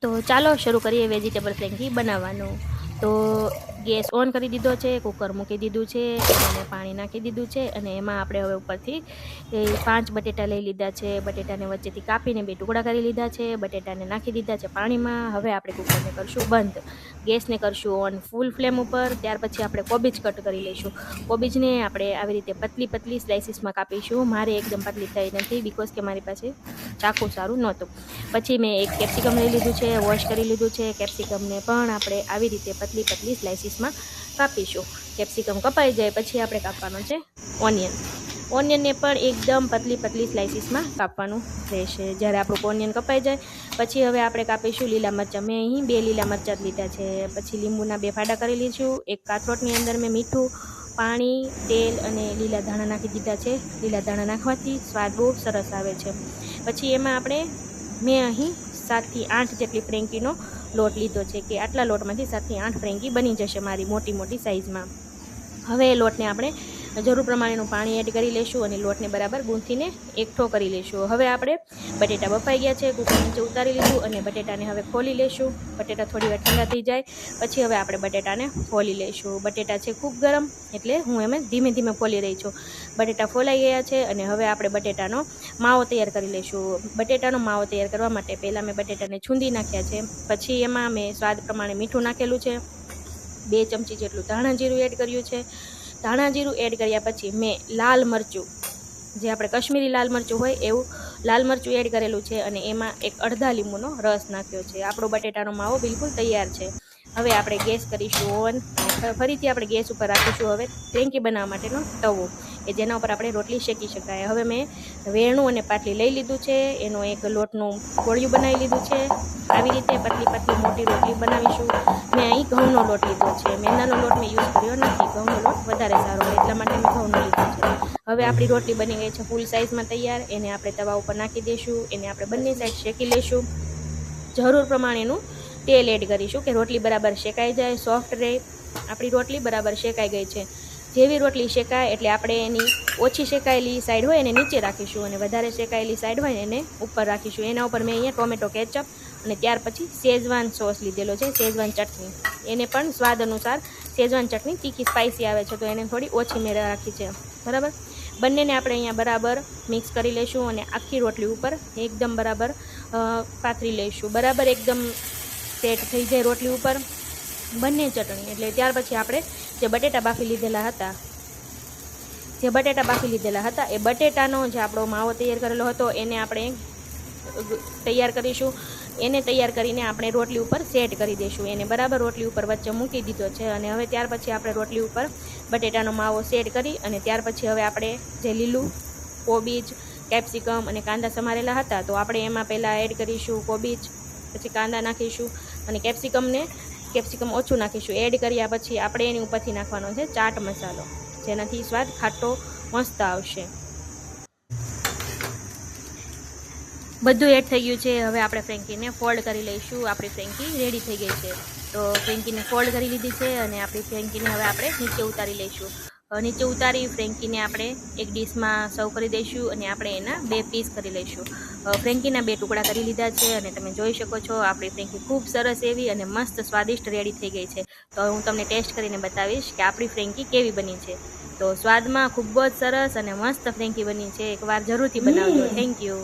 તો ચાલો શરૂ કરીએ વેજીટેબલ ફ્રેન્કી બનાવવાનું. તો ગેસ ઓન કરી દીધો છે, કુકર મૂકી દીધું છે, એમાં પાણી નાખી દીધું છે અને એમાં આપણે હવે ઉપરથી 5 બટેટા લઈ લીધા છે. બટેટાને વચ્ચેથી કાપીને 2 ટુકડા કરી લીધા છે. બટેટાને નાખી દીધા છે પાણીમાં. હવે આપણે કુકરને કરશું બંધ, ગેસને કરશું ઓન ફૂલ ફ્લેમ ઉપર. ત્યાર પછી આપણે કોબીજ કટ કરી લઈશું. કોબીજને આપણે આવી રીતે પતલી પતલી સ્લાઇસીસમાં કાપીશું. મારે એકદમ પતલી થઈ નથી બીકોઝ કે મારી પાસે ચાકુ સારું નહોતું. પછી મેં એક કેપ્સિકમ લઈ લીધું છે, વોશ કરી લીધું છે. કેપ્સિકમને પણ આપણે આવી રીતે પતલી પતલી સ્લાઇસીસમાં કાપીશું. કેપ્સિકમ કપાઈ જાય પછી આપણે કાપવાનો છે ઓનિયન. ઓનિયનને પણ એકદમ પતલી પતલી સ્લાઇસીસમાં કાપવાનું રહેશે. જ્યારે આપણું ઓનિયન કપાઈ જાય પછી હવે આપણે કાપીશું લીલા મરચાં. મેં અહીં 2 લીલા મરચાં લીધા છે. પછી લીંબુના 2 ફાડા કરી લઈશું. એક કાથરોટની અંદર મેં મીઠું, પાણી, તેલ અને લીલા ધાણા નાખી દીધા છે. લીલા ધાણા નાખવાથી સ્વાદ બહુ સરસ આવે છે. પછી એમાં મેં અહીં 7 થી 8 જેટલી ફ્રેન્કીનો લોટ લીધો છે કે આટલા લોટમાંથી 7 થી 8 ફ્રેન્કી બની જશે મારી મોટી મોટી સાઇઝમાં. હવે એ લોટને આપણે જરૂર પ્રમાણેનું પાણી એડ કરી લઈશું અને લોટને બરાબર ગૂંથીને એકઠો કરી લઈશું. હવે આપણે બટેટા બફાઈ ગયા છે, કુકર નીચે ઉતારી લીધું અને બટેટાને હવે ખોલી લઈશું. બટેટા થોડી વાર ઠંડા થઈ જાય પછી હવે આપણે બટેટાને ફોલી લઈશું. બટેટા છે ખૂબ ગરમ એટલે હું એમ ધીમે ધીમે ફોલી રહી છું. બટેટા ફોલાઈ ગયા છે અને હવે આપણે બટેટાનો માવો તૈયાર કરી લઈશું. બટેટાનો માવો તૈયાર કરવા માટે પહેલાં મેં બટેટાને છૂંદી નાખ્યા છે. પછી એમાં મેં સ્વાદ પ્રમાણે મીઠું નાખેલું છે. 2 ચમચી જેટલું ધાણા જીરું એડ કર્યું છે. ધાણા જીરું એડ કર્યા પછી મેં લાલ મરચું, જે આપણે કશ્મીરી લાલ મરચું હોય એવું લાલ મરચું એડ કરેલું છે અને એમાં એક અડધા લીંબુનો રસ નાખ્યો છે. આપણો બટેટાનો માવો બિલકુલ તૈયાર છે. હવે આપણે ગેસ કરીશું ઓન. ફરીથી આપણે ગેસ ઉપર રાખીશું હવે ફ્રેન્કી બનાવવા માટેનો તવો કે જેના ઉપર આપણે રોટલી શેકી શકાય. હવે મેં વેણું અને પાટલી લઈ લીધું છે. એનું એક લોટનું ગોળિયું બનાવી લીધું છે. આવી રીતે પતલી પતલી મોટી રોટલી બનાવીશું. મેં અહીં ઘઉંનો લોટ લીધો છે. મેંદાનો લોટ મેં યુઝ કર્યો નથી. ઘઉંનો લોટ વધારે સારો હોય એટલા માટે મેં ઘઉંનો લીધો છે. હવે આપણી રોટલી બની ગઈ છે ફૂલ સાઇઝમાં તૈયાર. એને આપણે તવા ઉપર નાખી દઈશું. એને આપણે બંને સાઈડ શેકી લઈશું. જરૂર પ્રમાણેનું તેલ એડ કરીશું કે રોટલી બરાબર શેકાઈ જાય, સોફ્ટ રહે. આપણી રોટલી બરાબર શેકાઈ ગઈ છે. જેવી રોટલી શેકાય એટલે આપણે એની ઓછી શેકાયેલી સાઈડ હોય એને નીચે રાખીશું અને વધારે શેકાયેલી સાઈડ હોય એને ઉપર રાખીશું. એના ઉપર મેં અહીંયા ટોમેટો કેચઅપ અને ત્યાર પછી શેઝવાન સોસ લીધેલો છે, શેઝવાન ચટણી. એને પણ સ્વાદ અનુસાર શેઝવાન ચટણી તીખી સ્પાઇસી આવે છે તો એને થોડી ઓછી મેં રાખી છે. બરાબર, બંનેને આપણે અહીંયા બરાબર મિક્સ કરી લઈશું અને આખી રોટલી ઉપર એકદમ બરાબર પાથરી લઈશું. બરાબર એકદમ સેટ થઈ જાય રોટલી ઉપર બંને ચટણી. એટલે ત્યાર પછી આપણે જે બટેટા બાફી લીધેલા હતા એ બટેટાનો જે આપણો માવો તૈયાર કરેલો હતો એને આપણે તૈયાર કરીશું. એને તૈયાર કરીને આપણે રોટલી ઉપર સેટ કરી દઈશું. એને બરાબર રોટલી ઉપર વચ્ચે મૂકી દીધો છે અને હવે ત્યાર પછી આપણે રોટલી ઉપર બટેટાનો માવો સેટ કરી અને ત્યાર પછી હવે આપણે જે લીલું કોબીજ, કેપ્સિકમ અને કાંદા સમારેલા હતા તો આપણે એમાં પહેલાં એડ કરીશું કોબીજ, પછી કાંદા નાખીશું અને કેપ્સિકમ ઓછું નાખીશું. એડ કર્યા પછી આપણે એની ઉપરથી નાખવાનો છે ચાટ મસાલો, જેનાથી સ્વાદ ખાટો મસ્ત આવશે. બધું એડ થઈ ગયું છે. હવે આપણે ફ્રેન્કીને ફોલ્ડ કરી લઈશું. આપણી ફ્રેન્કી રેડી થઈ ગઈ છે. તો ફ્રેન્કીને ફોલ્ડ કરી લીધી છે અને આપણી ફ્રેન્કીને હવે આપણે નીચે ઉતારી લઈશું. નીચે ઉતારી ફ્રેન્કીને આપણે એક ડીશમાં સર્વ કરી દઈશું અને આપણે એના 2 પીસ કરી લઈશું. ફ્રેન્કીના 2 ટુકડા કરી લીધા છે અને તમે જોઈ શકો છો આપણી ફ્રેન્કી ખૂબ સરસ એવી અને મસ્ત સ્વાદિષ્ટ રેડી થઈ ગઈ છે. તો હું તમને ટેસ્ટ કરીને બતાવીશ કે આપણી ફ્રેન્કી કેવી બની છે. તો સ્વાદમાં ખૂબ જ સરસ અને મસ્ત ફ્રેન્કી બની છે. એકવાર જરૂરથી બનાવજો. Thank you.